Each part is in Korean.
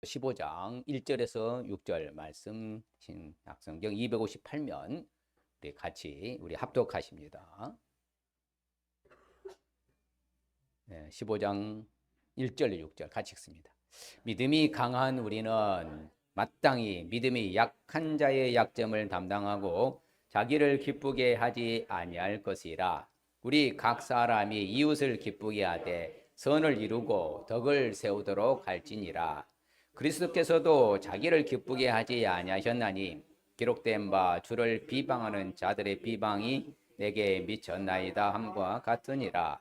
15장 1절에서 6절 말씀 신약성경 258면 우리 같이 합독하십니다. 15장 1절 6절 같이 읽습니다. 믿음이 강한 우리는 마땅히 믿음이 약한 자의 약점을 담당하고 자기를 기쁘게 하지 아니할 것이라. 우리 각 사람이 이웃을 기쁘게 하되 선을 이루고 덕을 세우도록 할지니라. 그리스도께서도 자기를 기쁘게 하지 아니하셨나니 기록된 바 주를 비방하는 자들의 비방이 내게 미쳤나이다 함과 같으니라.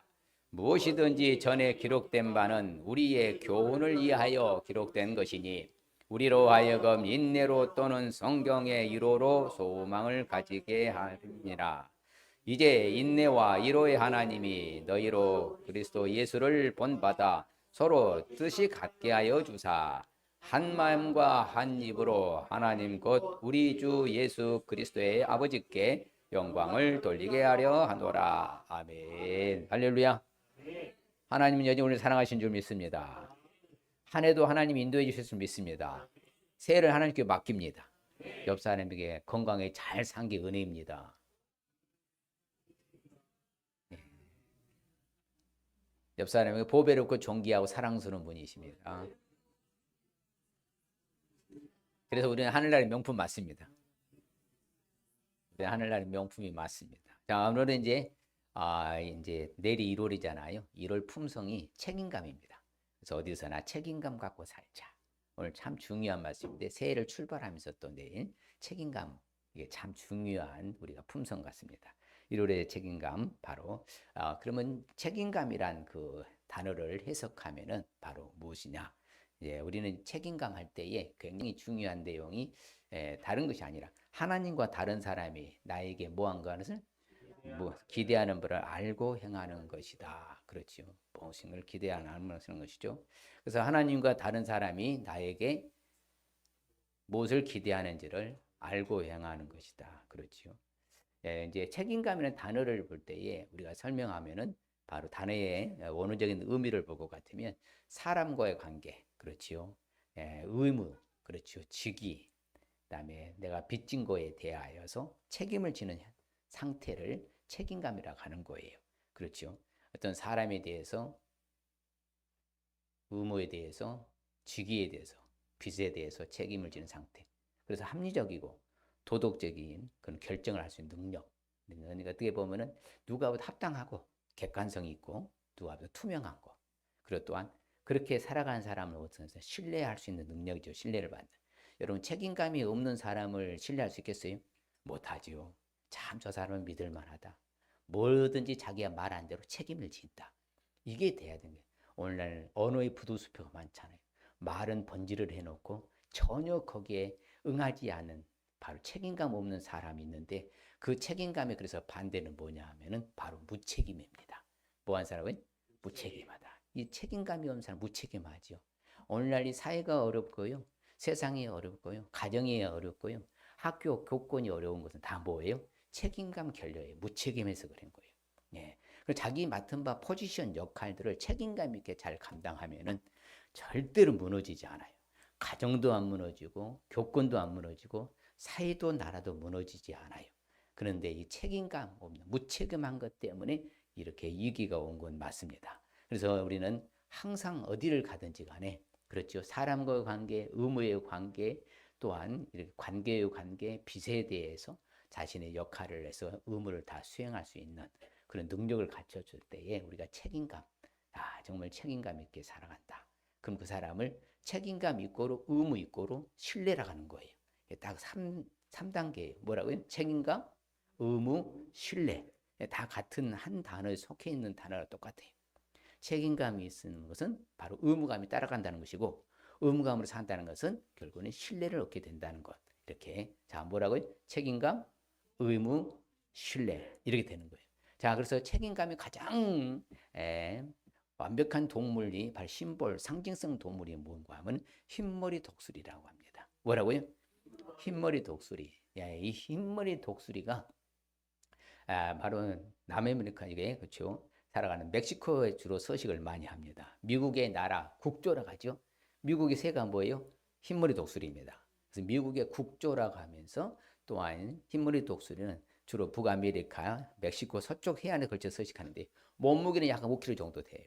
무엇이든지 전에 기록된 바는 우리의 교훈을 위하여 기록된 것이니 우리로 하여금 인내로 또는 성경의 위로로 소망을 가지게 하리니라. 이제 인내와 위로의 하나님이 너희로 그리스도 예수를 본받아 서로 뜻이 같게 하여 주사 한 마음과 한 입으로 하나님 곧 우리 주 예수 그리스도의 아버지께 영광을 돌리게 하려 하노라. 아멘. 할렐루야. 하나님은 여전히 우리를 사랑하신 줄 믿습니다. 한 해도 하나님이 인도해 주셨을 믿습니다. 새해를 하나님께 맡깁니다. 옆 사람에게 건강에 잘 산 게 은혜입니다. 옆 사람에게 보배롭고 존귀하고 사랑스러운 분이십니다. 그래서 우리는 하늘나라의 명품 맞습니다. 우리는 하늘나라의 명품이 맞습니다. 자, 오늘은 이제 내일이 1월이잖아요. 1월 품성이 책임감입니다. 그래서 어디서나 책임감 갖고 살자. 오늘 참 중요한 말씀인데 새해를 출발하면서 또 내일 책임감, 이게 참 중요한 우리가 품성 같습니다. 1월의 책임감 바로 그러면 책임감이란 그 단어를 해석하면은 바로 무엇이냐? 우리는 책임감 할 때에 굉장히 중요한 내용이 다른 것이 아니라 하나님과 다른 사람이 나에게 뭐한 것을 기대하는 바를 알고 행하는 것이다. 그렇죠. 무엇을 기대하는 것이죠. 그래서 하나님과 다른 사람이 나에게 무엇을 기대하는지를 알고 행하는 것이다. 그렇죠. 이제 책임감이라는 단어를 볼 때에 우리가 설명하면은 바로 단어의 원어적인 의미를 볼 것 같으면 사람과의 관계, 그렇죠. 의무, 그렇죠. 직위, 그다음에 내가 빚진 거에 대하여서 책임을 지는 상태를 책임감이라고 하는 거예요. 그렇죠. 어떤 사람에 대해서, 의무에 대해서, 직위에 대해서, 빚에 대해서 책임을 지는 상태. 그래서 합리적이고 도덕적인 그런 결정을 할 수 있는 능력. 그러니까 어떻게 보면은 누가보다 합당하고 객관성이 있고 누가보다 투명한 거. 그리고 또한 그렇게 살아가는 사람을 어떻게 신뢰할 수 있는 능력이죠. 신뢰를 받는. 여러분 책임감이 없는 사람을 신뢰할 수 있겠어요? 못하지요. 참 저 사람은 믿을 만하다. 뭐든지 자기가 말한 대로 책임을 진다. 이게 돼야 되는 거예요. 오늘날 언어의 부두수표가 많잖아요. 말은 번지를 해놓고 전혀 거기에 응하지 않은 바로 책임감 없는 사람이 있는데 그 책임감에 그래서 반대는 뭐냐 하면은 바로 무책임입니다. 뭐한 사람은 무책임하다. 이 책임감이 없는 사람 무책임하죠. 오늘날 이 사회가 어렵고요. 세상이 어렵고요. 가정이 어렵고요. 학교 교권이 어려운 것은 다 뭐예요? 책임감 결여예요. 무책임해서 그런 거예요. 예. 그리고 자기 맡은 바 포지션 역할들을 책임감 있게 잘 감당하면은 절대로 무너지지 않아요. 가정도 안 무너지고 교권도 안 무너지고 사회도 나라도 무너지지 않아요. 그런데 이 책임감 없는 무책임한 것 때문에 이렇게 위기가 온 건 맞습니다. 그래서 우리는 항상 어디를 가든지 간에 그렇죠. 사람과의 관계, 의무의 관계, 또한 이렇게 관계의 관계, 빚에 대해서 자신의 역할을 해서 의무를 다 수행할 수 있는 그런 능력을 갖춰줄 때에 우리가 책임감, 정말 책임감 있게 살아간다. 그럼 그 사람을 책임감 있고로 의무 있고로 신뢰라고 하는 거예요. 딱 3단계 뭐라고요? 책임감, 의무, 신뢰. 다 같은 한 단어에 속해 있는 단어가 똑같아요. 책임감이 있는 것은 바로 의무감이 따라간다는 것이고 의무감으로 산다는 것은 결국은 신뢰를 얻게 된다는 것. 이렇게 자 뭐라고요? 책임감, 의무, 신뢰 이렇게 되는 거예요. 자 그래서 책임감이 가장 완벽한 동물이 바로 심볼, 상징성 동물이 뭔가 하면 흰머리 독수리라고 합니다. 뭐라고요? 흰머리 독수리. 이 흰머리 독수리가 바로 남아메리카에 그렇죠. 살아가는 멕시코에 주로 서식을 많이 합니다. 미국의 나라 국조라고 하죠. 미국의 새가 뭐예요? 흰머리 독수리입니다. 그래서 미국의 국조라고 하면서 또한 흰머리 독수리는 주로 북아메리카, 멕시코 서쪽 해안에 걸쳐 서식하는데 몸무게는 약 5kg 정도 돼요.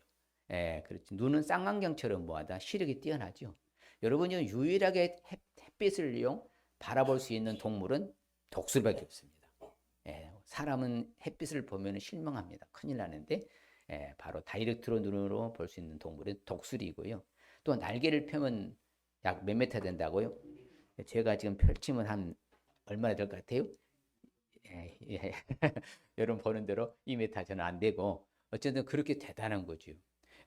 예, 그렇지. 눈은 쌍안경처럼 뭐하다 시력이 뛰어나죠. 여러분이 유일하게 햇빛을 이용 바라볼 수 있는 동물은 독수리밖에 없습니다. 예, 사람은 햇빛을 보면 실망합니다. 큰일 나는데 예, 바로 다이렉트로 눈으로 볼 수 있는 동물은 독수리이고요. 또 날개를 펴면 약 몇 메타 된다고요? 제가 지금 펼치면 한 얼마나 될 것 같아요? 예, 예. 여러분 보는 대로 2m 저는 안 되고 어쨌든 그렇게 대단한 거죠.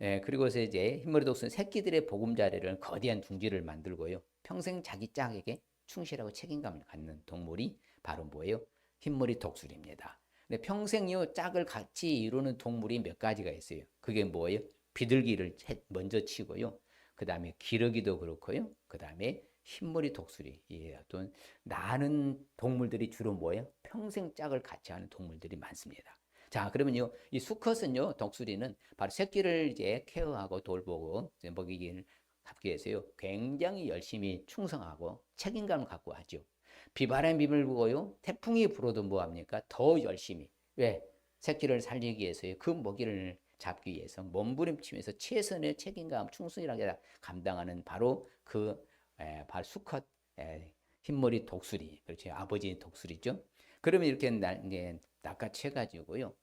예, 그리고서 이제 흰머리 독수리는 새끼들의 보금자리를 거대한 둥지를 만들고요. 평생 자기 짝에게 충실하고 책임감을 갖는 동물이 바로 뭐예요? 흰머리 독수리입니다. 근데 평생요 짝을 같이 이루는 동물이 몇 가지가 있어요. 그게 뭐예요? 비둘기를 먼저 치고요. 그 다음에 기러기도 그렇고요. 그 다음에 흰머리 독수리, 예, 어떤 나는 동물들이 주로 뭐예요? 평생 짝을 같이 하는 동물들이 많습니다. 자, 그러면요, 이 수컷은요, 독수리는 바로 새끼를 이제 케어하고 돌보고 먹이기를 하기 위해서요, 굉장히 열심히 충성하고 책임감을 갖고 하죠. 비바람이 불고요, 태풍이 불어도 뭐합니까? 더 열심히. 왜? 새끼를 살리기 위해서요, 그 먹이를 잡기 위해서 몸부림치면서 최선의 책임감, 충성이라게 감당하는 바로 바로 수컷 흰머리 독수리, 그렇죠. 아버지 독수리죠. 그러면 이렇게 낚아채가지고요.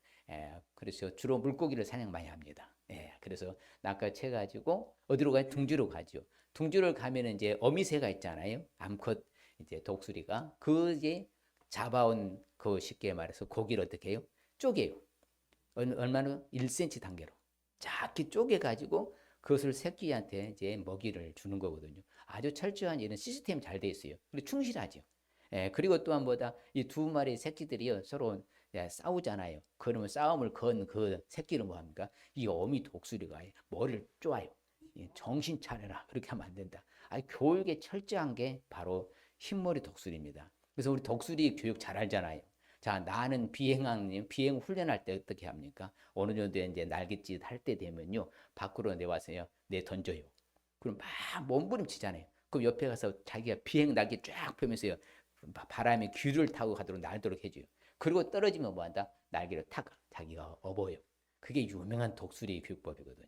그래서 주로 물고기를 사냥 많이 합니다. 그래서 낚아채가지고 어디로 가요? 둥지로 가죠. 둥지를 가면은 이제 어미새가 있잖아요. 암컷 이제 독수리가 그 이제 잡아온 그 쉽게 말해서 고기를 어떻게 해요? 쪼개요. 얼마나 1cm 단계로 작게 쪼개가지고 그것을 새끼한테 이제 먹이를 주는 거거든요. 아주 철저한 이런 시스템이 잘 돼 있어요. 그리고 충실하죠. 그리고 또한 뭐다 이 두 마리 새끼들이요 서로 싸우잖아요. 그러면 싸움을 건 그 새끼는 뭐합니까? 이 어미 독수리가 머리를 쪼아요. 정신 차려라. 그렇게 하면 안 된다. 교육에 철저한 게 바로 흰머리 독수리입니다. 그래서 우리 독수리 교육 잘 알잖아요. 자, 나는 비행 훈련할 때 어떻게 합니까? 어느 정도 이제 날갯짓 할 때 되면요, 밖으로 내와서요, 던져요. 그럼 막 몸부림치잖아요. 그럼 옆에 가서 자기가 비행 날개 쫙 펴면서요, 바람에 귀를 타고 가도록 날도록 해줘요. 그리고 떨어지면 뭐한다? 날개를 탁 자기가 업어요. 그게 유명한 독수리 교육법이거든요.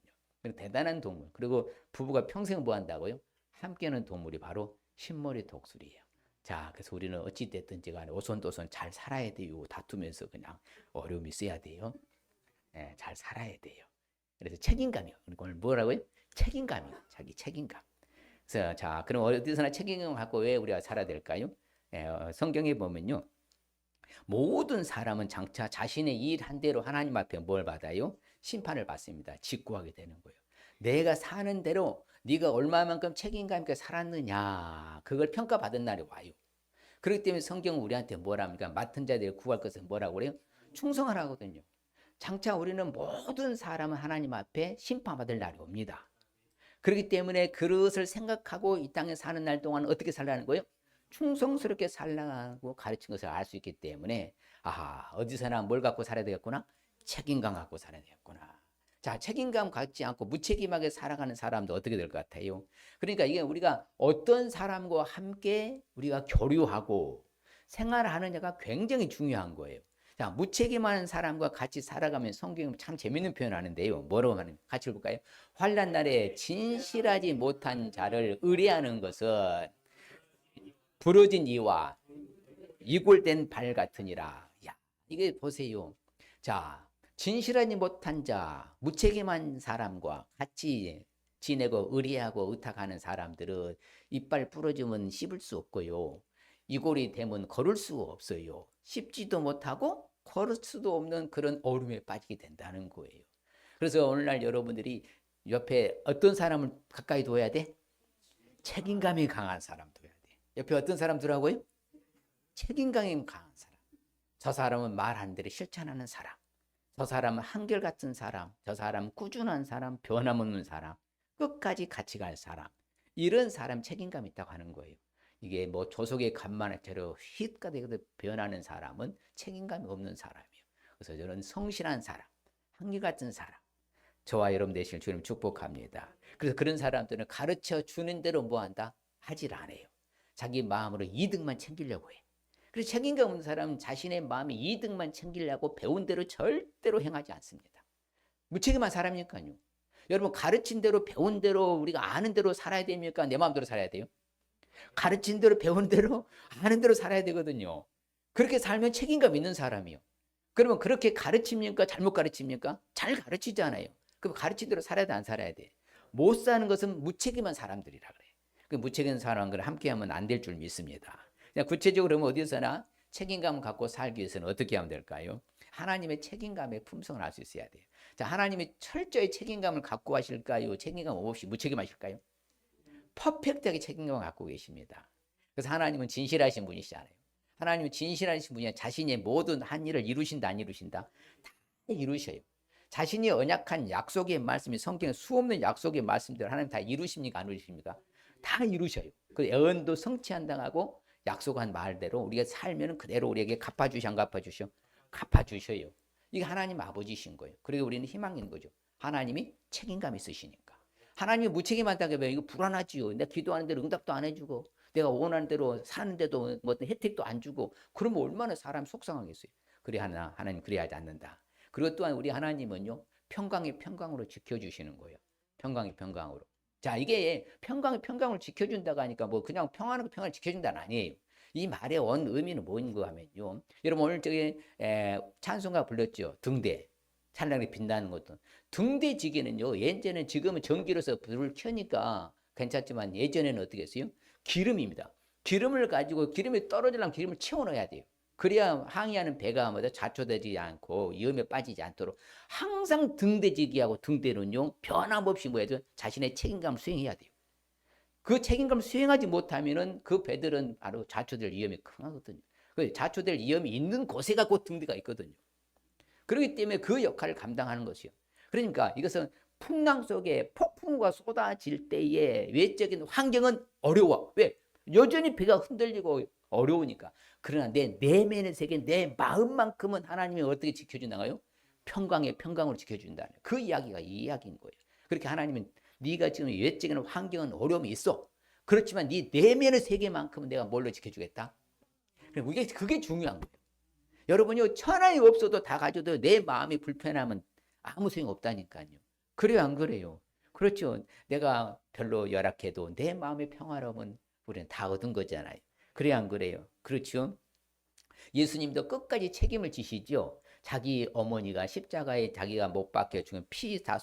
대단한 동물. 그리고 부부가 평생 뭐 한다고요? 함께하는 동물이 바로 흰머리 독수리예요. 자, 그래서 우리는 어찌됐든지 간에 오손도손 잘 살아야 돼요. 다투면서 그냥 어려움이 있어야 돼요. 잘 살아야 돼요. 그래서 책임감이요. 오늘 뭐라고요? 책임감이요. 자기 책임감. 그래서 자, 그럼 어디서나 책임감을 갖고 왜 우리가 살아야 될까요? 성경에 보면요. 모든 사람은 장차 자신의 일 한 대로 하나님 앞에 뭘 받아요? 심판을 받습니다. 직구하게 되는 거예요. 내가 사는 대로 네가 얼마만큼 책임감 있게 살았느냐 그걸 평가받은 날이 와요. 그렇기 때문에 성경은 우리한테 뭐랍니까? 맡은 자들이 구할 것은 뭐라고 그래요? 충성하라거든요. 장차 우리는 모든 사람은 하나님 앞에 심판받을 날이 옵니다. 그렇기 때문에 그것을 생각하고 이 땅에 사는 날 동안 어떻게 살라는 거예요? 충성스럽게 살라고 가르친 것을 알 수 있기 때문에 어디서나 뭘 갖고 살아야 되겠구나? 책임감 갖고 살아야 되겠구나. 자, 책임감 갖지 않고 무책임하게 살아가는 사람도 어떻게 될 것 같아요? 그러니까 이게 우리가 어떤 사람과 함께 우리가 교류하고 생활하느냐가 굉장히 중요한 거예요. 자, 무책임한 사람과 같이 살아가면 성경은 참 재밌는 표현을 하는데요. 뭐라고 하는? 같이 읽을까요? 환난 날에 진실하지 못한 자를 의뢰하는 것은 부러진 이와 이골된 발 같으니라. 야, 이게 보세요. 자, 진실하지 못한 자, 무책임한 사람과 같이 지내고 의리하고 의탁하는 사람들은 이빨 부러지면 씹을 수 없고요. 이골이 되면 걸을 수 없어요. 씹지도 못하고 걸을 수도 없는 그런 어려움에 빠지게 된다는 거예요. 그래서 오늘날 여러분들이 옆에 어떤 사람을 가까이 둬야 돼? 책임감이 강한 사람 둬야 돼. 옆에 어떤 사람 두라고요? 책임감이 강한 사람. 저 사람은 말하는 대로 실천하는 사람. 저 사람은 한결같은 사람. 저 사람은 꾸준한 사람. 변함없는 사람. 끝까지 같이 갈 사람. 이런 사람 책임감 있다고 하는 거예요. 이게 뭐 조속의 간만에처럼 휘가 되고 변하는 사람은 책임감이 없는 사람이에요. 그래서 저는 성실한 사람, 한결같은 사람. 저와 여러분 되시길 주님 축복합니다. 그래서 그런 사람들은 가르쳐 주는 대로 뭐 한다? 하질 않아요. 자기 마음으로 이득만 챙기려고 해. 그래서 책임감 없는 사람은 자신의 마음에 이득만 챙기려고 배운 대로 절대로 행하지 않습니다. 무책임한 사람이니까요. 여러분 가르친 대로 배운 대로 우리가 아는 대로 살아야 됩니까? 내 마음대로 살아야 돼요? 가르친 대로 배운 대로 아는 대로 살아야 되거든요. 그렇게 살면 책임감 있는 사람이요. 그러면 그렇게 가르칩니까? 잘못 가르칩니까? 잘 가르치잖아요. 그럼 가르친 대로 살아야 돼, 안 살아야 돼? 못 사는 것은 무책임한 사람들이라 그래요. 그 무책임한 사람과 함께하면 안 될 줄 믿습니다. 그냥 구체적으로 그러면 어디서나 책임감을 갖고 살기 위해서는 어떻게 하면 될까요? 하나님의 책임감의 품성을 알 수 있어야 돼요. 자, 하나님이 철저히 책임감을 갖고 하실까요? 책임감 없이 무책임하실까요? 퍼펙트하게 책임감을 갖고 계십니다. 그래서 하나님은 진실하신 분이시잖아요. 하나님은 진실하신 분이야. 자신의 모든 한 일을 이루신다, 안 이루신다? 다 이루셔요. 자신이 언약한 약속의 말씀이 성경에 수없는 약속의 말씀들 하나님 다 이루십니까, 안 이루십니까? 다 이루셔요. 그 예언도 성취한당하고 약속한 말대로 우리가 살면 그대로 우리에게 갚아주시, 안 갚아주셔? 갚아주셔요. 이게 하나님 아버지신 거예요. 그리고 우리는 희망인 거죠. 하나님이 책임감 있으시니까. 하나님이 무책임하다고 하면 이거 불안하지요. 내가 기도하는 대로 응답도 안 해주고 내가 원하는 대로 사는데도 뭐 혜택도 안 주고 그러면 얼마나 사람 속상하겠어요. 그래 하나님 그래야 하지 않는다. 그리고 또한 우리 하나님은요 평강의 평강으로 지켜주시는 거예요. 평강의 평강으로. 자, 이게 평강의 평강을 지켜준다고 하니까 뭐 그냥 평안하고 평안을 지켜준다는 아니에요. 이 말의 원 의미는 뭔가 하면요. 여러분 오늘 저기 찬송가 불렀죠. 등대. 찬란하게 빛나는 것도. 등대지기는요. 예전에는 지금은 전기로서 불을 켜니까 괜찮지만 예전에는 어떻게 했어요? 기름입니다. 기름을 가지고 기름이 떨어지려면 기름을 채워 넣어야 돼요. 그래야 항해하는 배가 뭐다 좌초되지 않고 위험에 빠지지 않도록 항상 등대지기하고 등대는요 변함없이 뭐예요? 자신의 책임감을 수행해야 돼요. 그 책임감을 수행하지 못하면은 그 배들은 바로 좌초될 위험이 크거든요. 좌초될 위험이 있는 곳에가 곧 등대가 있거든요. 그렇기 때문에 그 역할을 감당하는 것이요. 그러니까 이것은 풍랑 속에 폭풍우가 쏟아질 때의 외적인 환경은 어려워. 왜? 여전히 배가 흔들리고 어려우니까. 그러나 내 내면의 세계, 내 마음만큼은 하나님이 어떻게 지켜준다고요? 평강의 평강으로 지켜준다. 그 이야기가 이 이야기인 거예요. 그렇게 하나님은 네가 지금 외적인 환경은 어려움이 있어. 그렇지만 네 내면의 세계만큼은 내가 뭘로 지켜주겠다? 그게 중요한 거예요. 여러분이 천하에 없어도 다 가져도 내 마음이 불편하면 아무 소용 없다니까요. 그래요, 안 그래요? 그렇죠. 내가 별로 열악해도 내 마음의 평화로움은 우리는 다 얻은 거잖아요. 그래요, 안 그래요? 그렇죠. 예수님도 끝까지 책임을 지시죠. 자기 어머니가 십자가에 자기가 못 박혀 죽으면 피 다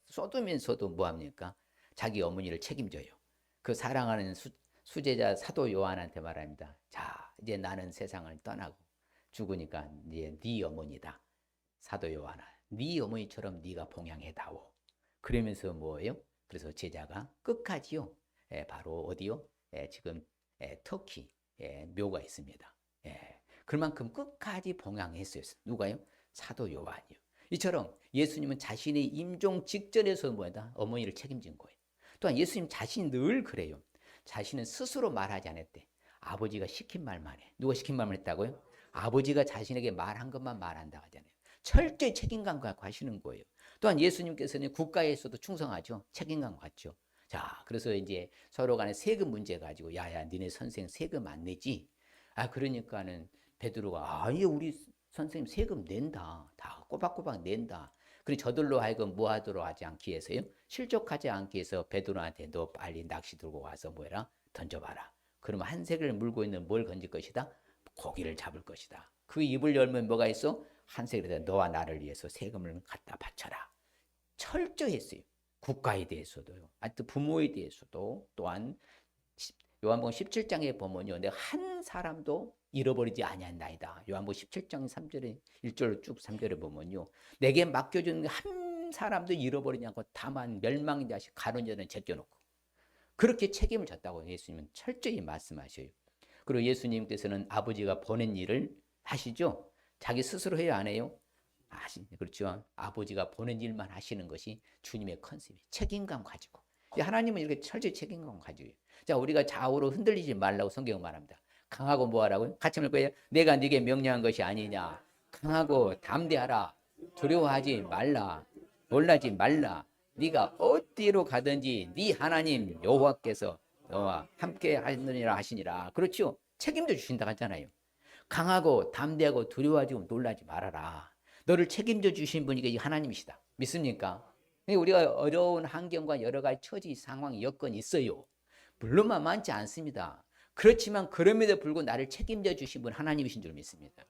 쏟으면서도 뭐합니까? 자기 어머니를 책임져요. 그 사랑하는 수제자 사도 요한한테 말합니다. 자, 이제 나는 세상을 떠나고 죽으니까 이제 네 어머니다. 사도 요한아, 네 어머니처럼 네가 봉양해다오. 그러면서 뭐예요? 그래서 제자가 끝까지요. 바로 어디요? 지금 터키 묘가 있습니다. 그만큼 끝까지 봉양했어요. 누가요? 사도 요한이요. 이처럼 예수님은 자신의 임종 직전에서 뭐다? 어머니를 책임진 거예요. 또한 예수님 자신이 늘 그래요. 자신은 스스로 말하지 않았대. 아버지가 시킨 말만 해. 누가 시킨 말만 했다고요? 아버지가 자신에게 말한 것만 말한다고 하잖아요. 철저히 책임감 갖고 하시는 거예요. 또한 예수님께서는 국가에서도 충성하죠. 책임감 갖죠. 자, 그래서 이제 서로 간에 세금 문제 가지고 야야 니네 선생 세금 안 내지? 아, 그러니까는 베드로가 아니 우리 선생님 세금 낸다. 다 꼬박꼬박 낸다. 그리고 저들로 하여금 뭐하도록 하지 않기 위해서요. 실족하지 않기 위해서 베드로한테 너 빨리 낚시 들고 와서 뭐해라? 던져봐라. 그러면 한 색을 물고 있는 뭘 건질 것이다? 고기를 잡을 것이다. 그 입을 열면 뭐가 있어? 한 색에다 너와 나를 위해서 세금을 갖다 바쳐라. 철저했어요. 국가에 대해서도요. 또 부모에 대해서도 또한 요한복음 17장에 보면요. 내가 한 사람도 잃어버리지 아니한나이다. 요한복음 17장 3절에 1절로 쭉 3절에 보면요. 내게 맡겨준 한 사람도 잃어버리지 않고 다만 멸망인 자식 가론 자는 제껴놓고 그렇게 책임을 졌다고 예수님은 철저히 말씀하셔요. 그리고 예수님께서는 아버지가 보낸 일을 하시죠. 자기 스스로 해요, 안 해요? 그렇죠. 아버지가 보낸 일만 하시는 것이 주님의 컨셉이 책임감 가지고. 하나님은 이렇게 철저히 책임감 가지고. 자, 우리가 좌우로 흔들리지 말라고 성경은 말합니다. 강하고 뭐하라고요? 같이 할 거예요. 내가 네게 명령한 것이 아니냐. 강하고 담대하라. 두려워하지 말라. 놀라지 말라. 네가 어디로 가든지 네 하나님 여호와께서 너와 함께 하느니라 하시니라. 그렇죠? 책임져 주신다 하잖아요. 강하고 담대하고 두려워하지 놀라지 말아라. 너를 책임져 주신 분이 이게 하나님이시다. 믿습니까? 우리가 어려운 환경과 여러 가지 처지, 상황, 여건이 있어요. 물론 만만치 않습니다. 그렇지만 그럼에도 불구하고 나를 책임져 주신 분 하나님이신 줄 믿습니다.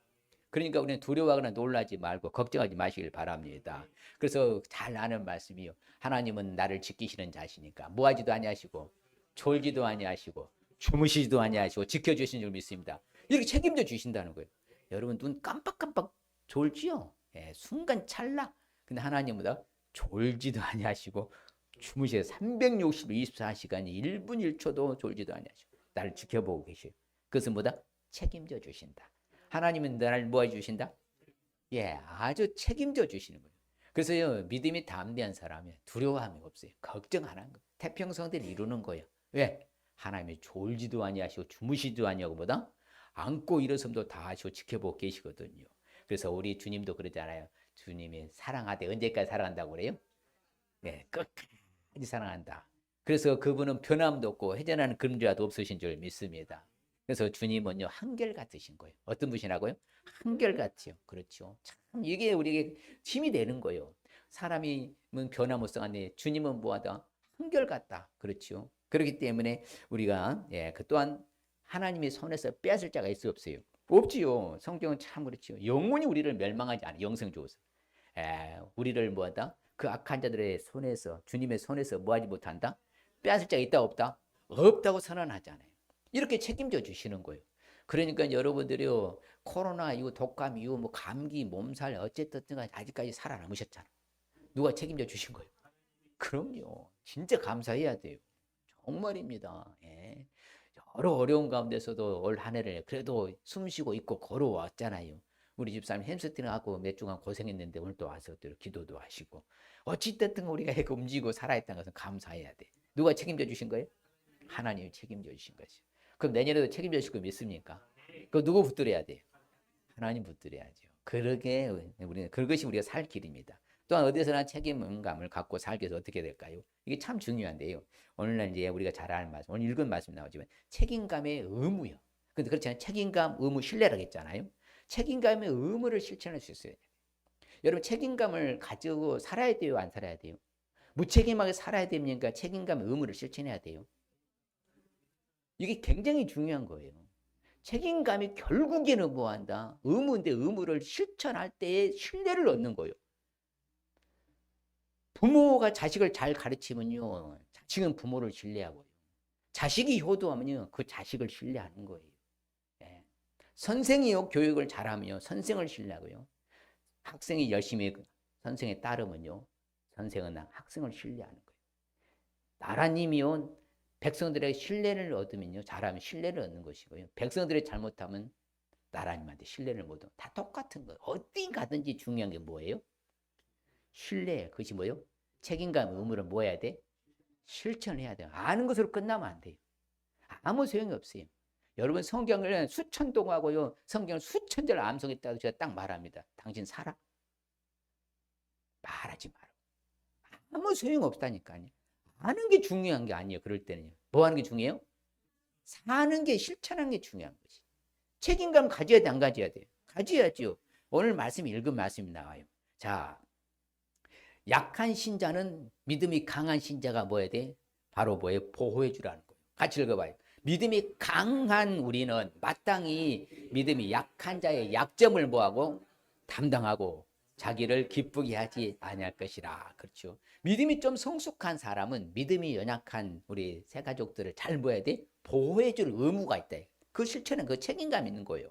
그러니까 우리는 두려워하거나 놀라지 말고 걱정하지 마시길 바랍니다. 그래서 잘 아는 말씀이요. 하나님은 나를 지키시는 자시니까 뭐하지도 아니하시고 졸지도 아니하시고 주무시지도 아니하시고 지켜주신 줄 믿습니다. 이렇게 책임져 주신다는 거예요. 여러분 눈 깜빡깜빡 졸지요? 예, 순간 찰나. 근데 하나님보다 졸지도 아니하시고 주무시에 360, 24시간이 1분 1초도 졸지도 아니하시고 나를 지켜보고 계셔요. 그것은 뭐다? 책임져 주신다. 하나님은 나를 뭐 해주신다? 예, 아주 책임져 주시는 거예요. 그래서요, 믿음이 담대한 사람이 두려워함이 없어요. 걱정 안 하는 거예요. 태평성대를 이루는 거예요. 왜? 하나님이 졸지도 아니하시고 주무시지도 아니하고 보다 안고 일어섬도 다 하시고 지켜보고 계시거든요. 그래서 우리 주님도 그러잖아요. 주님이 사랑하되 언제까지 사랑한다고 그래요? 네, 끝까지 사랑한다. 그래서 그분은 변함도 없고 회전하는 그림자도 없으신 줄 믿습니다. 그래서 주님은요 한결같으신 거예요. 어떤 분이라고요? 한결같이요. 그렇죠. 참 이게 우리에게 힘이 되는 거예요. 사람이 변화무쌍한데 주님은 뭐하다? 한결같다. 그렇죠. 그렇기 때문에 우리가 그 또한 하나님의 손에서 빼앗을 자가 있을 수 없어요. 없지요. 성경은 참 그렇죠. 영원히 우리를 멸망하지 않아. 영생 주어서. 우리를 뭐하다? 그 악한 자들의 손에서 주님의 손에서 뭐하지 못한다? 빼앗을 자가 있다 없다? 없다고 선언하잖아요. 이렇게 책임져 주시는 거예요. 그러니까 여러분들이요 코로나 이후 독감 이후 뭐 감기 몸살 어쨌든 아직까지 살아남으셨잖아. 누가 책임져 주신 거예요? 그럼요. 진짜 감사해야 돼요. 정말입니다. 예. 여러 어려운 가운데서도 올 한 해를 그래도 숨쉬고 있고 걸어왔잖아요. 우리 집사님 햄스트링 하고 몇 주간 고생했는데 오늘 또 와서 또 기도도 하시고 어찌됐든 우리가 움직이고 살아있다는 것은 감사해야 돼. 누가 책임져 주신 거예요? 하나님이 책임져 주신 거죠. 그럼 내년에도 책임져 주실 거 믿습니까? 그 누구 붙들어야 돼요? 하나님 붙들어야죠. 그러게 우리는 그것이 우리가 살 길입니다. 또한 어디서나 책임감을 갖고 살기 위해서 어떻게 될까요? 이게 참 중요한데요. 오늘날 이제 우리가 잘 아는 말씀, 오늘 읽은 말씀 나오지만 책임감의 의무요. 근데 그렇지 않아요? 책임감, 의무, 신뢰라고 했잖아요. 책임감의 의무를 실천할 수 있어야 돼요. 여러분 책임감을 가지고 살아야 돼요, 안 살아야 돼요? 무책임하게 살아야 됩니까? 책임감의 의무를 실천해야 돼요. 이게 굉장히 중요한 거예요. 책임감이 결국에는 뭐한다? 의무인데 의무를 실천할 때에 신뢰를 얻는 거예요. 부모가 자식을 잘 가르치면요. 자식은 부모를 신뢰하고요. 자식이 효도하면요. 그 자식을 신뢰하는 거예요. 예. 선생이요. 교육을 잘하면요. 선생을 신뢰하고요. 학생이 열심히 선생에 따르면요. 선생은 학생을 신뢰하는 거예요. 나라님이요. 백성들에게 신뢰를 얻으면요. 잘하면 신뢰를 얻는 것이고요. 백성들이 잘못하면 나라님한테 신뢰를 못 얻는 다 똑같은 거예요. 어디 가든지 중요한 게 뭐예요? 신뢰. 그것이 뭐예요? 책임감, 의무를 뭐 해야 돼? 실천해야 돼요. 아는 것으로 끝나면 안 돼요. 아무 소용이 없어요. 여러분 성경을 수천 동하고요. 성경을 수천 절 암송했다고 제가 딱 말합니다. 당신 살아? 말하지 마라. 아무 소용 없다니까요. 아는 게 중요한 게 아니에요. 그럴 때는요. 뭐 하는 게 중요해요? 사는 게 실천하는 게 중요한 거지. 책임감 가져야 돼, 안 가져야 돼요? 가져야죠. 오늘 말씀 읽은 말씀이 나와요. 자, 약한 신자는 믿음이 강한 신자가 뭐야 돼? 바로 뭐예요? 보호해 주라는 거예요. 같이 읽어봐요. 믿음이 강한 우리는 마땅히 믿음이 약한 자의 약점을 뭐하고 담당하고 자기를 기쁘게 하지 아니할 것이라. 그렇죠. 믿음이 좀 성숙한 사람은 믿음이 연약한 우리 새 가족들을 잘 뭐야 돼? 보호해 줄 의무가 있다. 그 실천은 그 책임감 있는 거예요.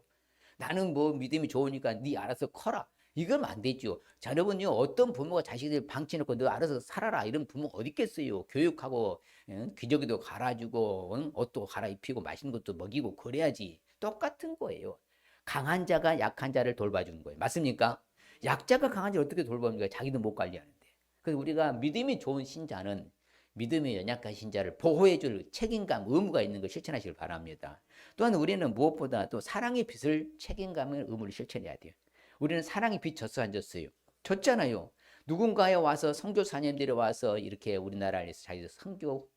나는 뭐 믿음이 좋으니까 네 알아서 커라. 이건 안 되죠. 자, 여러분요, 어떤 부모가 자식들 방치해놓고 너 알아서 살아라. 이런 부모 어디 있겠어요. 교육하고, 응? 기저귀도 갈아주고, 응? 옷도 갈아입히고, 맛있는 것도 먹이고, 그래야지. 똑같은 거예요. 강한 자가 약한 자를 돌봐주는 거예요. 맞습니까? 약자가 강한 자를 어떻게 돌봅니까? 자기도 못 관리하는데. 그래서 우리가 믿음이 좋은 신자는 믿음이 연약한 신자를 보호해줄 책임감, 의무가 있는 걸 실천하시길 바랍니다. 또한 우리는 무엇보다 또 사랑의 빛을 책임감을 의무를 실천해야 돼요. 우리는 사랑의 빛 졌어 안 졌어요? 졌잖아요. 누군가에 와서 선교사님들이 와서 이렇게 우리나라에서 자기들 선교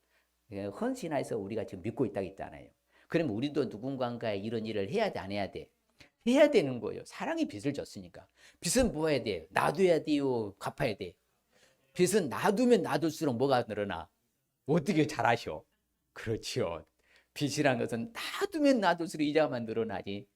헌신해서 우리가 지금 믿고 있다고 했잖아요. 그러면 우리도 누군가의 이런 일을 해야 돼, 안 해야 돼? 해야 되는 거예요. 사랑이 빚을 졌으니까. 빚은 뭐 해야 돼? 놔둬야 돼요? 갚아야 돼? 빚은 놔두면 놔둘수록 뭐가 늘어나? 어떻게 잘 아셔? 그렇지요. 빚이란 것은 놔두면 놔둘수록 이자만 늘어나지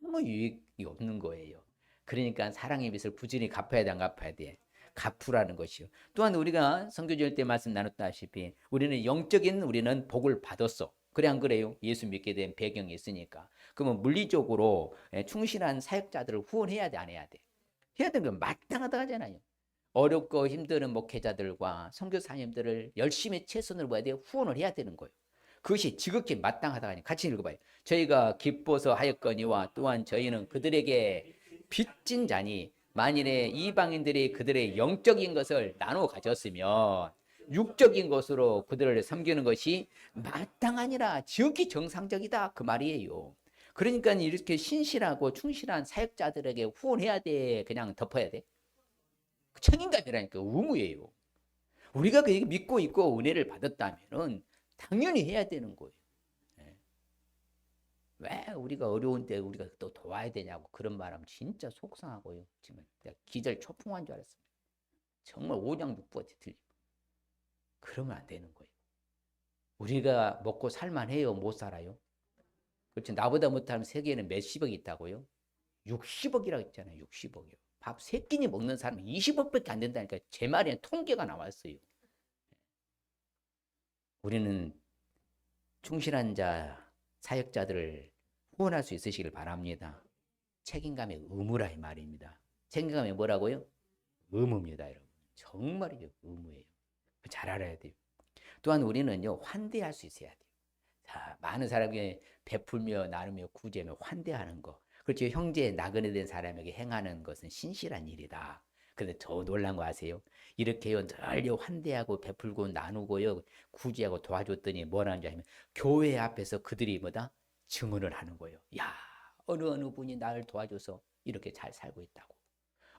아무 유익이 없는 거예요. 그러니까 사랑의 빚을 부지런히 갚아야 돼, 안 갚아야 돼? 갚으라는 것이요. 또한 우리가 선교절 때 말씀 나눴다시피 우리는 복을 받았어. 그래 안 그래요? 예수 믿게 된 배경이 있으니까. 그러면 물리적으로 충실한 사역자들을 후원해야 돼, 안 해야 돼? 해야 되는 건 마땅하다 하잖아요. 어렵고 힘든 목회자들과 선교사님들을 열심히 최선을 다해 후원을 해야 되는 거예요. 그것이 지극히 마땅하다 하니 같이 읽어봐요. 저희가 기뻐서 하였거니와 또한 저희는 그들에게 빚진 자니 만일에 이방인들이 그들의 영적인 것을 나눠 가졌으면 육적인 것으로 그들을 섬기는 것이 마땅하니라. 지극히 정상적이다 그 말이에요. 그러니까 이렇게 신실하고 충실한 사역자들에게 후원해야 돼? 그냥 덮어야 돼? 책임감이라니까. 의무예요. 우리가 그 믿고 있고 은혜를 받았다면 당연히 해야 되는 거예요. 왜 우리가 어려운 때 우리가 또 도와야 되냐고 그런 말하면 진짜 속상하고요. 지금 내가 기절 초풍한 줄 알았습니다. 정말 오장육부가 들리고. 그러면 안 되는 거예요. 우리가 먹고 살만해요? 못 살아요? 그렇죠. 나보다 못하면 세계에는 몇십억 있다고요? 60억이라고 했잖아요. 60억이요. 밥 3끼니 먹는 사람이 20억밖에 안 된다니까. 제 말에는 통계가 나왔어요. 우리는 충실한 자, 사역자들을 후원할 수 있으시길 바랍니다. 책임감의 의무라 이 말입니다. 책임감이 뭐라고요? 의무입니다, 여러분. 정말이죠. 의무예요. 잘 알아야 돼요. 또한 우리는요, 환대할 수 있어야 돼요. 자, 많은 사람에게 베풀며 나누며 구제며 환대하는 거. 그렇죠. 형제 나그네 된 사람에게 행하는 것은 신실한 일이다. 근데 더 놀란 거 아세요? 이렇게요, 늘 환대하고 베풀고 나누고요, 구제하고 도와줬더니 뭐라는지 아시면 교회 앞에서 그들이 뭐다? 증언을 하는 거예요. 야, 어느 분이 나를 도와줘서 이렇게 잘 살고 있다고.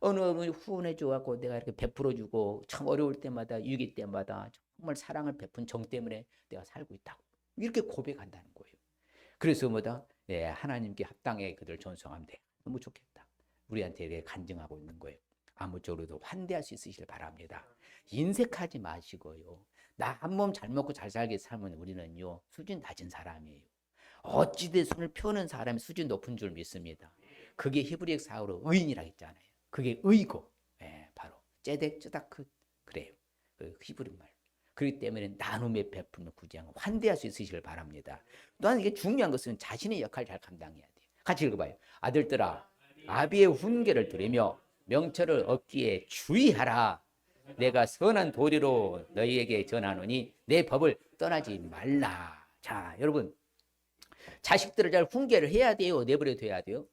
어느 분이 후원해 줘갖고 내가 이렇게 베풀어 주고 참 어려울 때마다 위기 때마다 정말 사랑을 베푼 정 때문에 내가 살고 있다고. 이렇게 고백한다는 거예요. 그래서 뭐다? 네, 하나님께 합당하게 그들 존성하면 돼. 너무 좋겠다. 우리한테 이렇게 간증하고 있는 거예요. 아무쪼로도 환대할 수 있으시길 바랍니다. 인색하지 마시고요. 나 한 몸 잘 먹고 잘 살게 살면 우리는요, 수준 낮은 사람이에요. 어찌돼 손을 펴는 사람이 수준 높은 줄 믿습니다. 그게 히브리어 사어로 의인이라고 했잖아요. 그게 의고, 바로 째덱 쯔다크 그래요. 그 히브리 말. 그렇기 때문에 나눔의 베풀며 구제하고 환대할 수 있으시길 바랍니다. 또한 이게 중요한 것은 자신의 역할을 잘 감당해야 돼요. 같이 읽어봐요. 아들들아, 아비의 훈계를 들으며 명철을 얻기에 주의하라. 내가 선한 도리로 너희에게 전하노니 내 법을 떠나지 말라. 자, 여러분, 자식들을 잘 훈계를 해야 돼요? 내버려둬야 해야 돼요?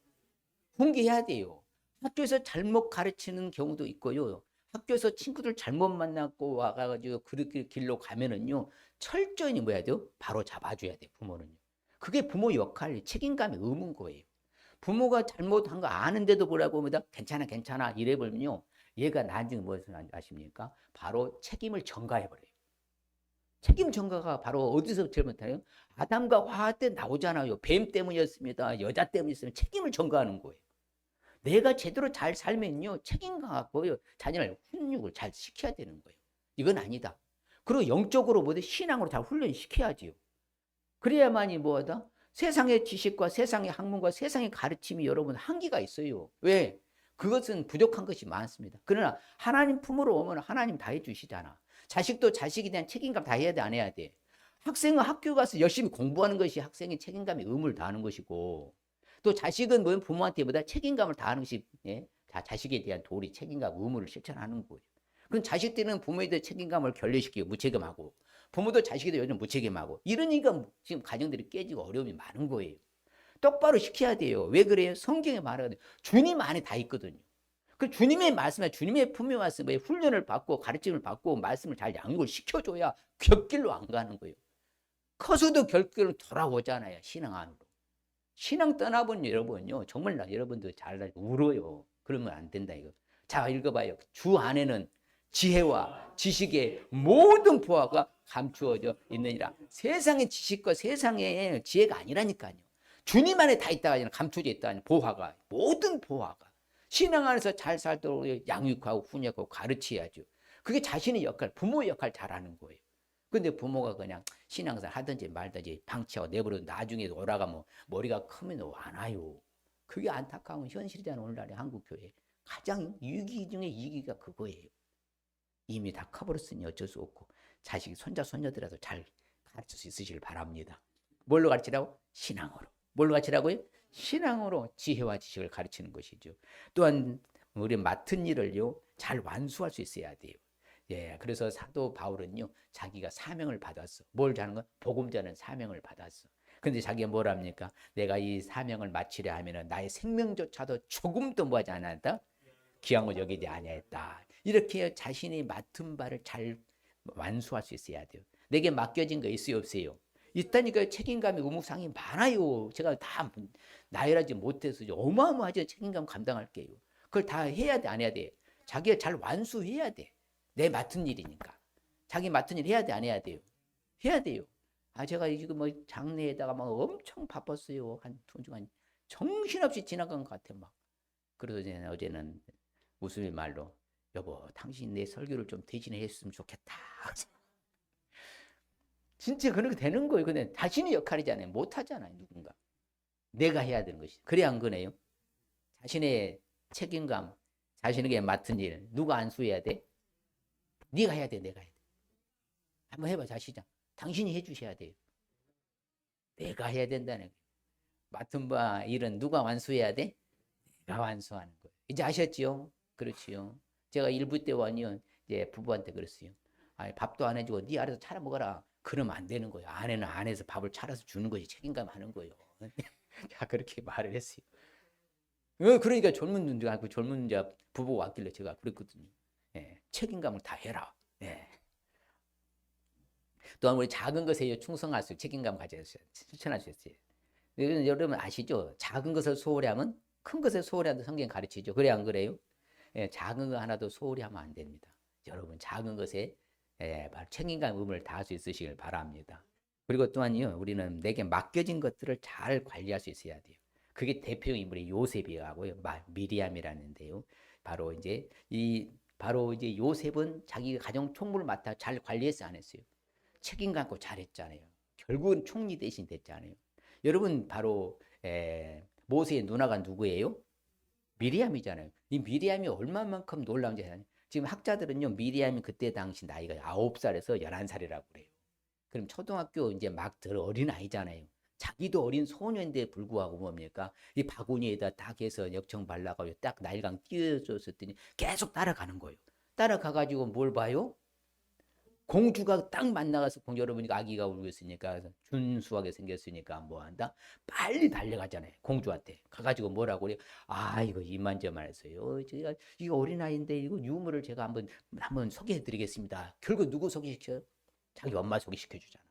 훈계해야 돼요. 학교에서 잘못 가르치는 경우도 있고요. 학교에서 친구들 잘못 만났고 와가지고 그 길로 가면은요, 철저히 뭐 해야 돼요? 바로 잡아줘야 돼요, 부모는요. 그게 부모 역할, 책임감의 의무인 거예요. 부모가 잘못한 거 아는데도 뭐라고 합니다. 괜찮아, 괜찮아. 이래버리면요, 얘가 나중에 무엇을 아십니까? 바로 책임을 전가해버려요. 책임 전가가 바로 어디서 잘못해요? 아담과 화하 때 나오잖아요. 뱀 때문이었습니다. 여자 때문이었으면 책임을 전가하는 거예요. 내가 제대로 잘 살면요, 책임감 갖고요, 자녀를 훈육을 잘 시켜야 되는 거예요. 이건 아니다. 그리고 영적으로 뭐든 신앙으로 잘 훈련시켜야지요. 그래야만이 뭐하다? 세상의 지식과 세상의 학문과 세상의 가르침이 여러분 한계가 있어요. 왜? 그것은 부족한 것이 많습니다. 그러나 하나님 품으로 오면 하나님 다 해주시잖아. 자식도 자식에 대한 책임감 다 해야 돼, 안 해야 돼? 학생은 학교 가서 열심히 공부하는 것이 학생의 책임감의 의무를 다하는 것이고, 또 자식은 뭐 부모한테 보다 책임감을 다하는 것이, 자식에 대한 도리, 책임감, 의무를 실천하는 거예요. 그럼 자식들은 부모에 대한 책임감을 결여시키고 무책임하고, 부모도 자식에 대해 요즘 무책임하고, 이러니까 지금 가정들이 깨지고 어려움이 많은 거예요. 똑바로 시켜야 돼요. 왜 그래요? 성경에 말하거든요. 주님 안에 다 있거든요. 그 주님의 말씀에 주님의 품의 말씀에 훈련을 받고 가르침을 받고 말씀을 잘 양육을 시켜줘야 곁길로 안 가는 거예요. 커서도 곁길로 돌아오잖아요. 신앙 안으로. 신앙 떠나본 여러분요, 정말 여러분도 잘 울어요. 그러면 안 된다 이거. 자, 읽어봐요. 주 안에는 지혜와 지식의 모든 보화가 감추어져 있느니라. 세상의 지식과 세상의 지혜가 아니라니까요. 주님 안에 다 있다가 감춰져 있다. 보화가, 모든 보화가. 신앙 안에서 잘 살도록 양육하고 훈육하고 가르쳐야죠. 그게 자신의 역할, 부모의 역할 잘하는 거예요. 근데 부모가 그냥 신앙생활 하든지 말든지 방치하고 내버려 나중에 오라가면 머리가 크면 안 와요. 그게 안타까운 현실이잖아요. 오늘날의 한국교회. 가장 위기 중에 위기가 그거예요. 이미 다 커버렸으니 어쩔 수 없고 자식, 손자, 손녀들라도 잘 가르칠 수 있으시길 바랍니다. 뭘로 가르치라고? 신앙으로. 뭘로 가르치라고요? 신앙으로 지혜와 지식을 가르치는 것이죠. 또한 우리 맡은 일을요 잘 완수할 수 있어야 돼요. 예, 그래서 사도 바울은요 자기가 사명을 받았어. 뭘 하는 건? 복음 전하는 사명을 받았어. 근데 자기가 뭘 합니까? 내가 이 사명을 마치려 하면은 나의 생명조차도 조금도 뭐하지 않았다? 귀한 거 여기지 아니했다. 이렇게 자신이 맡은 바를 잘 완수할 수 있어야 돼요. 내게 맡겨진 거 있어요, 없어요? 있다니까요. 책임감이 의무상이 많아요. 제가 다 나열하지 못해서 어마어마하죠. 책임감 감당할게요. 그걸 다 해야 돼, 안 해야 돼? 자기가 잘 완수해야 돼. 내 맡은 일이니까. 자기 맡은 일 해야 돼, 안 해야 돼요? 해야 돼요. 아, 제가 지금 뭐 장례에다가 막 엄청 바빴어요. 한 2주간 정신없이 지나간 것 같아, 막. 그래서 어제는 무슨 말로, 여보, 당신 내 설교를 좀 대신해 했으면 좋겠다. 진짜 그렇게 되는 거예요. 근데 자신의 역할이잖아요. 못 하잖아요, 누군가. 내가 해야 되는 것이. 그래 안 그래요? 자신의 책임감, 자신에게 맡은 일, 누가 안수해야 돼? 네가 해야 돼, 내가 해야 돼. 한번 해봐, 자시장. 당신이 해주셔야 돼요. 내가 해야 된다는 거예요. 맡은 바 일은 누가 완수해야 돼? 내가 완수하는 거예요. 이제 아셨지요? 그렇지요. 제가 일부 때 와니요, 이제 부부한테 그랬어요. 아니, 밥도 안 해주고 네 알아서 차려 먹어라. 그러면 안 되는 거예요. 아내는 안에서 밥을 차려서 주는 것이 책임감 하는 거예요. 자, 그렇게 말을 했어요. 그러니까 젊은 자 부부 왔길래 제가 그랬거든요. 예, 책임감을 다 해라. 예. 또한 우리 작은 것에 충성할 수 책임감 가져야 추천할 수 있어요. 여러분 아시죠? 작은 것을 소홀히 하면 큰 것을 소홀히 한다 성경 가르치죠. 그래 안 그래요? 예, 작은 거 하나도 소홀히 하면 안 됩니다. 여러분 작은 것에 바로 책임감 의무를 다할 수 있으시길 바랍니다. 그리고 또한요, 우리는 내게 맡겨진 것들을 잘 관리할 수 있어야 돼요. 그게 대표 인물이 요셉이하고요, 미리암이라는데요. 바로 이제 요셉은 자기가 가정 총무를 맡아 잘 관리했어, 안 했어요? 책임 갖고 잘했잖아요. 결국은 총리 대신 됐잖아요. 여러분 바로 모세의 누나가 누구예요? 미리암이잖아요. 이 미리암이 얼마만큼 놀라운지 아세요? 지금 학자들은요, 미리암이 그때 당시 나이가 9살에서 11살이라고 그래요. 그럼 초등학교 이제 막 들어 어린 아이잖아요. 자기도 어린 소년인데 불구하고 뭡니까? 이 바구니에다 딱 해서 역청 발라가지고 딱 나일강 띄워줬더니 계속 따라가는 거예요. 따라가가지고 뭘 봐요? 공주가 딱 만나가서 여러분이 아기가 울고 있으니까 준수하게 생겼으니까 뭐 한다? 빨리 달려가잖아요. 공주한테 가가지고 뭐라고 그래? 아, 이거 이만저만 했어요. 제가 이거 어린아이인데 이거 유물을 제가 한번 소개해드리겠습니다. 결국 누구 소개시켜요? 자기 엄마 소개시켜주잖아.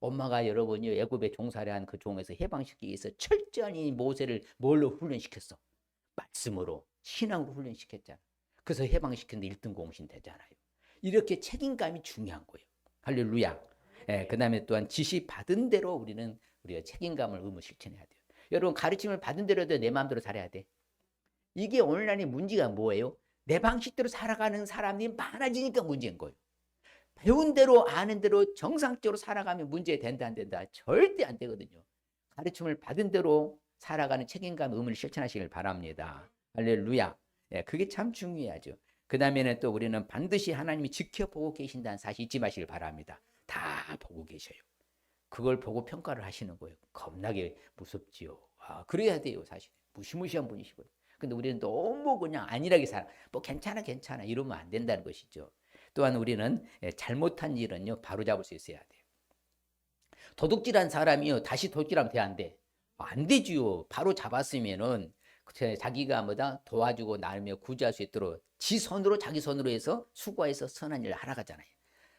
엄마가 여러분이 애굽에 종살이 한 그 종에서 해방시키기 위해서 철저히 모세를 뭘로 훈련시켰어? 말씀으로, 신앙으로 훈련시켰잖아. 그래서 해방시켰는데 1등 공신 되잖아요. 이렇게 책임감이 중요한 거예요. 할렐루야. 그 다음에 또한 지시 받은 대로 우리가 책임감을 의무 실천해야 돼요. 여러분 가르침을 받은 대로도 내 마음대로 살아야 돼. 이게 오늘날의 문제가 뭐예요? 내 방식대로 살아가는 사람이 많아지니까 문제인 거예요. 배운 대로 아는 대로 정상적으로 살아가면 문제 된다 안 된다? 절대 안 되거든요. 가르침을 받은 대로 살아가는 책임감 의무를 실천하시길 바랍니다. 할렐루야. 그게 참 중요하죠. 그 다음에는 또 우리는 반드시 하나님이 지켜보고 계신다는 사실 잊지 마시길 바랍니다. 다 보고 계셔요. 그걸 보고 평가를 하시는 거예요. 겁나게 무섭지요. 아, 그래야 돼요, 사실. 무시무시한 분이시거든요. 근데 우리는 너무 그냥 안일하게 살아. 뭐 괜찮아, 괜찮아. 이러면 안 된다는 것이죠. 또한 우리는 잘못한 일은요, 바로잡을 수 있어야 돼요. 도둑질한 사람이요, 다시 도둑질하면 돼, 안 돼? 안 되지요. 바로 잡았으면은 자기가 도와주고 나르며 구제할 수 있도록 자기 손으로 해서 수고해서 선한 일을 하라가잖아요.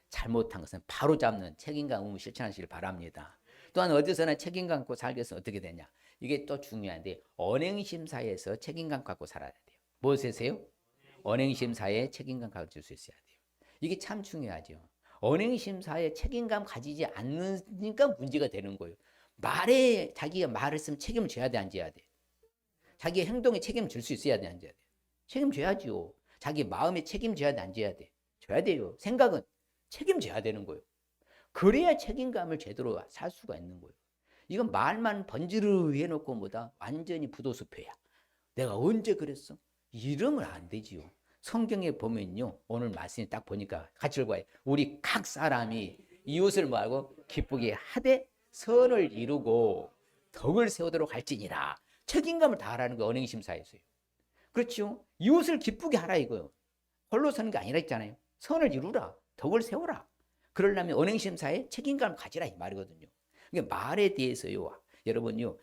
잘못한 것은 바로 잡는 책임감 의무 실천하시길 바랍니다. 또한 어디서나 책임감 갖고 살기 위해서 어떻게 되냐? 이게 또 중요한데 언행심사에서 책임감 갖고 살아야 돼요. 무엇에서요? 언행심사에 책임감 가질 수 있어야 돼요. 이게 참 중요하죠. 언행심사에 책임감 가지지 않으니까 문제가 되는 거예요. 말에 자기가 말을 쓰면 책임을 져야 돼, 안 져야 돼? 자기 행동에 책임을 질 수 있어야 돼, 안 져야 돼? 책임져야죠. 자기 마음에 책임져야 돼, 안 져야 돼? 져야 돼요. 생각은 책임져야 되는 거예요. 그래야 책임감을 제대로 살 수가 있는 거예요. 이건 말만 번지르 해놓고 뭐다 완전히 부도수표야. 내가 언제 그랬어? 이러면 안 되지요. 성경에 보면요, 오늘 말씀이 딱 보니까 같이 읽어요. 우리 각 사람이 이웃을 뭐하고 기쁘게 하되 선을 이루고 덕을 세우도록 할지니라. 책임감을 다하라는 거 언행심사에서요. 그렇죠? 이웃을 기쁘게 하라 이거요. 홀로 서는 게 아니라 있잖아요. 선을 이루라, 덕을 세우라. 그러려면 언행심사에 책임감을 가지라 이 말이거든요. 그러니까 말에 대해서요, 여러분요,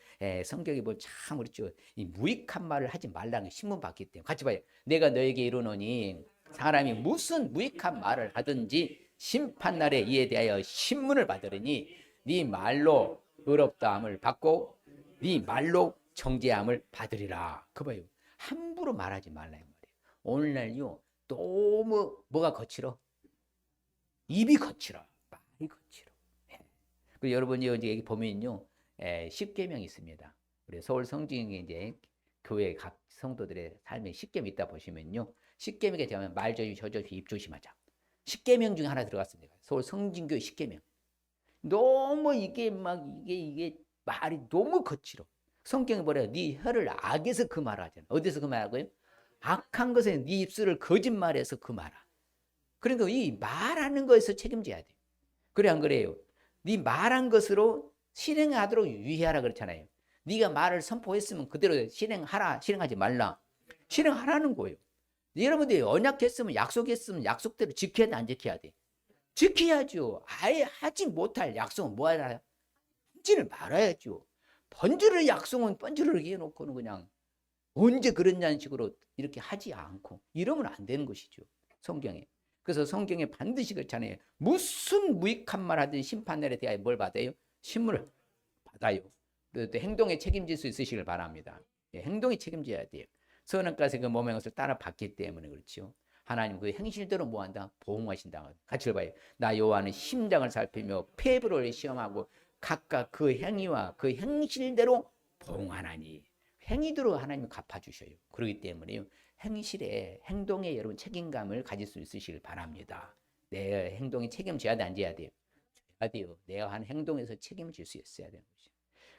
성경에 보면 참 그렇죠. 이 무익한 말을 하지 말라는 신문 받기 때문에 같이 봐요. 내가 너에게 이르노니 사람이 무슨 무익한 말을 하든지 심판날에 이에 대하여 신문을 받으리니 네 말로 의롭다함을 받고 네 말로 정죄함을 받으리라. 그 봐요. 함부로 말하지 말라 이 말이에요. 오늘날요 너무 뭐가 거칠어? 입이 거칠어. 말이 거칠어. 그리고 여러분이 여기 보면요, 10계명이 있습니다. 우리 서울 성진에 이제 교회 각 성도들의 삶에 10계명 있다 보시면요, 10계명에 대하면 말 조심, 혀 조심, 입 조심하자. 10계명 중에 하나 들어갔습니다. 서울 성진교회 10계명. 너무 이게 막 이게 말이 너무 거칠어. 성경에 뭐래요? 네 혀를 악에서 금하라잖아. 어디서 금하라고요? 악한 것에 네 입술을 거짓말해서 금하라. 그러니까 이 말하는 거에서 책임져야 돼. 그래 안 그래요? 네 말한 것으로 실행하도록 유의하라 그렇잖아요. 네가 말을 선포했으면 그대로 실행하라, 실행하지 말라. 실행하라는 거예요. 여러분들이 언약했으면 약속했으면 약속대로 지켜야 돼, 안 지켜야 돼? 지켜야죠. 아예 하지 못할 약속은 뭐 하라? 하지를 말아야죠. 번지를 약속은 번지르르 해놓고는 그냥 언제 그랬냐는 식으로 이렇게 하지 않고 이러면 안 되는 것이죠. 성경에. 그래서 성경에 반드시 그렇잖아요. 무슨 무익한 말 하든 심판날에 대하여 뭘 받아요? 신문을 받아요. 또 행동에 책임질 수 있으시길 바랍니다. 행동에 책임져야 돼요. 선악과의 그 몸의 것을 따라 받기 때문에 그렇죠. 하나님 그 행실대로 뭐한다? 보응하신다. 같이 봐요. 나 여호와는 심장을 살피며 폐부를 시험하고 각각 그 행위와 그 행실대로 보응하나니. 행위대로 하나님이 갚아주셔요. 그렇기 때문에요. 행실에 행동에 여러분 책임감을 가질 수 있으시길 바랍니다. 내 행동에 책임져야 돼, 안 져야 돼요? 져야 돼요. 내가 한 행동에서 책임을 질 수 있어야 되는 거죠.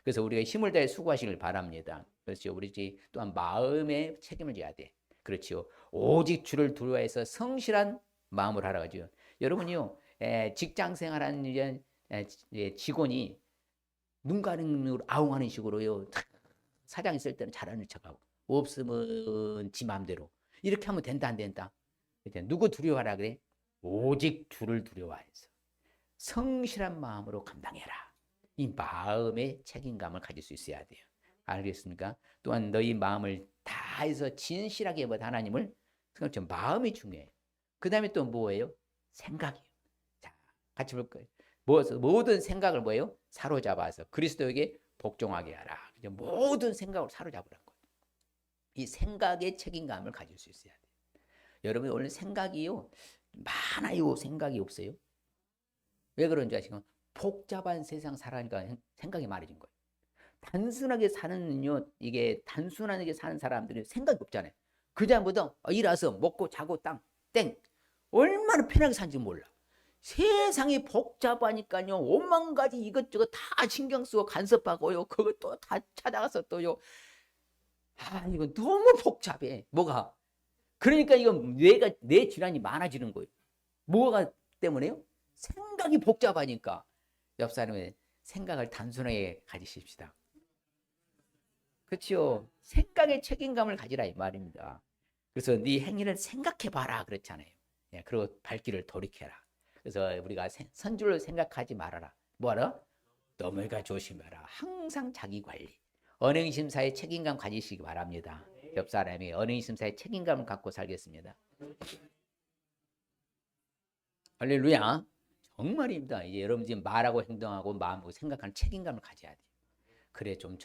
그래서 우리가 힘을 다해 수고하시길 바랍니다. 그렇죠. 우리 또한 마음에 책임을 져야 돼. 그렇죠. 오직 주를 두려워해서 성실한 마음을 하라 하죠. 여러분이요, 직장 생활하는 직원이 눈 가리는 눈으로 아웅하는 식으로요. 사장 있을 때는 잘하는 척하고 없으면 지 마음대로 이렇게 하면 된다 안 된다? 누구 두려워하라 그래? 오직 주를 두려워해서 성실한 마음으로 감당해라. 이 마음의 책임감을 가질 수 있어야 돼요. 알겠습니까? 또한 너희 마음을 다해서 진실하게 하나님을 생각하면 마음이 중요해요. 그 다음에 또 뭐예요? 생각이에요. 자, 같이 볼 거예요. 모든 생각을 뭐예요? 사로잡아서 그리스도에게 복종하게 하라. 모든 생각을 사로잡으라는 거예요. 이 생각의 책임감을 가질 수 있어야 돼요. 여러분 오늘 생각이요 많아요. 생각이 없어요. 왜 그런지 아시죠? 복잡한 세상 살아가니까 생각이 많아진 거예요. 단순하게 사는요, 이게 단순하게 사는 사람들이 생각이 없잖아요. 그자부터 일어서 먹고 자고 땡. 얼마나 편하게 사는지 몰라. 세상이 복잡하니까요, 5만 가지 이것저것 다 신경 쓰고 간섭하고요, 그것도 다 찾아가서 또요. 이거 너무 복잡해. 뭐가? 그러니까 이건 뇌 질환이 많아지는 거예요. 뭐가 때문에요? 생각이 복잡하니까. 옆 사람의 생각을 단순하게 가지십시다. 그렇죠? 생각의 책임감을 가지라 이 말입니다. 그래서 네 행위를 생각해봐라 그렇잖아요. 그리고 발길을 돌이켜라. 그래서 우리가 선줄을 생각하지 말아라. 뭐하라? 너무가 조심해라. 항상 자기 관리. 언행심사의 책임감 가지시기 바랍니다. 옆 사람이 언행심사의 책임감을 갖고 살겠습니다. 할렐루야. 정말입니다. 이제 여러분 지금 말하고 행동하고 마음하고 생각하는 책임감을 가져야 돼요. 그래 좀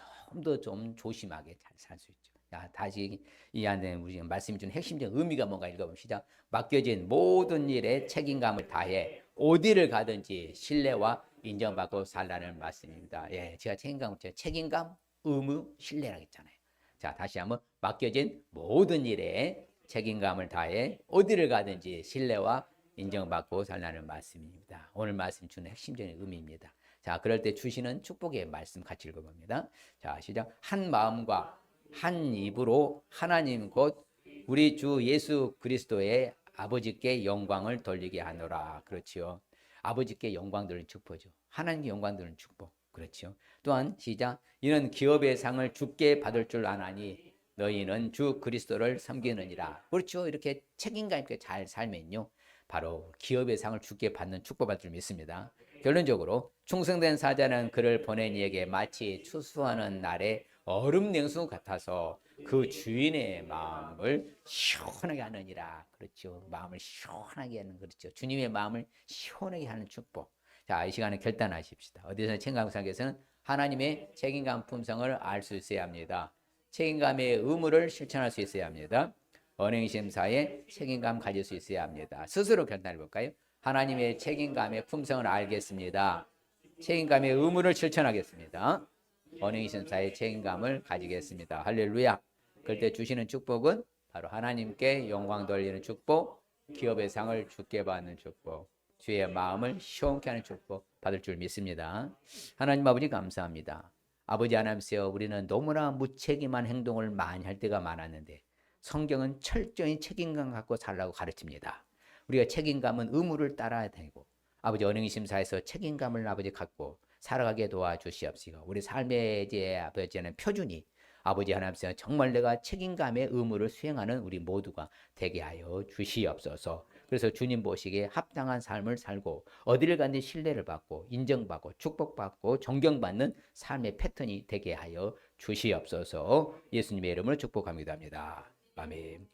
더 조심하게 잘 살 수 있죠. 자, 다시 이 안에 우리 말씀이 준 핵심적 의미가 뭔가 읽어봅시다. 맡겨진 모든 일에 책임감을 다해 어디를 가든지 신뢰와 인정받고 살라는 말씀입니다. 예, 제가 책임감, 의무, 신뢰라고 했잖아요. 자, 다시 한번 맡겨진 모든 일에 책임감을 다해 어디를 가든지 신뢰와 인정받고 살라는 말씀입니다. 오늘 말씀 주는 핵심적인 의미입니다. 자, 그럴 때 주시는 축복의 말씀 같이 읽어봅니다. 자, 시작. 한 마음과 한 입으로 하나님 곧 우리 주 예수 그리스도의 아버지께 영광을 돌리게 하노라. 그렇지요. 아버지께 영광 돌리는 축복이죠. 하나님께 영광 돌리는 축복. 그렇죠. 또한 시작. 이는 기업의 상을 주께 받을 줄 아나니 너희는 주 그리스도를 섬기느니라. 그렇죠. 이렇게 책임감 있게 잘 살면요, 바로 기업의 상을 주께 받는 축복받을 줄 믿습니다. 결론적으로 충성된 사자는 그를 보낸 이에게 마치 추수하는 날에 얼음 냉수 같아서 그 주인의 마음을 시원하게 하느니라. 그렇죠. 마음을 시원하게 하는, 그렇죠. 주님의 마음을 시원하게 하는 축복. 자, 이 시간에 결단하십시다. 어디서 책임감상에서는 하나님의 책임감 품성을 알 수 있어야 합니다. 책임감의 의무를 실천할 수 있어야 합니다. 언행심사에 책임감 가질 수 있어야 합니다. 스스로 결단해 볼까요? 하나님의 책임감의 품성을 알겠습니다. 책임감의 의무를 실천하겠습니다. 언행심사의 책임감을 가지겠습니다. 할렐루야. 그럴 때 주시는 축복은 바로 하나님께 영광 돌리는 축복, 기업의 상을 주께 받는 축복, 주의 마음을 시원케 하는 축복 받을 줄 믿습니다. 하나님 아버지 감사합니다. 아버지 하나님께서 우리는 너무나 무책임한 행동을 많이 할 때가 많았는데 성경은 철저히 책임감 갖고 살라고 가르칩니다. 우리가 책임감은 의무를 따라야 되고 아버지 언행심사에서 책임감을 아버지 갖고 살아가게 도와주시옵시고 우리 삶의 이제 아버지는 표준이 아버지 하나님께서 정말 내가 책임감의 의무를 수행하는 우리 모두가 되게 하여 주시옵소서. 그래서 주님 보시기에 합당한 삶을 살고 어디를 가든지 신뢰를 받고 인정받고 축복받고 존경받는 삶의 패턴이 되게 하여 주시옵소서. 예수님의 이름으로 축복합니다. 아멘.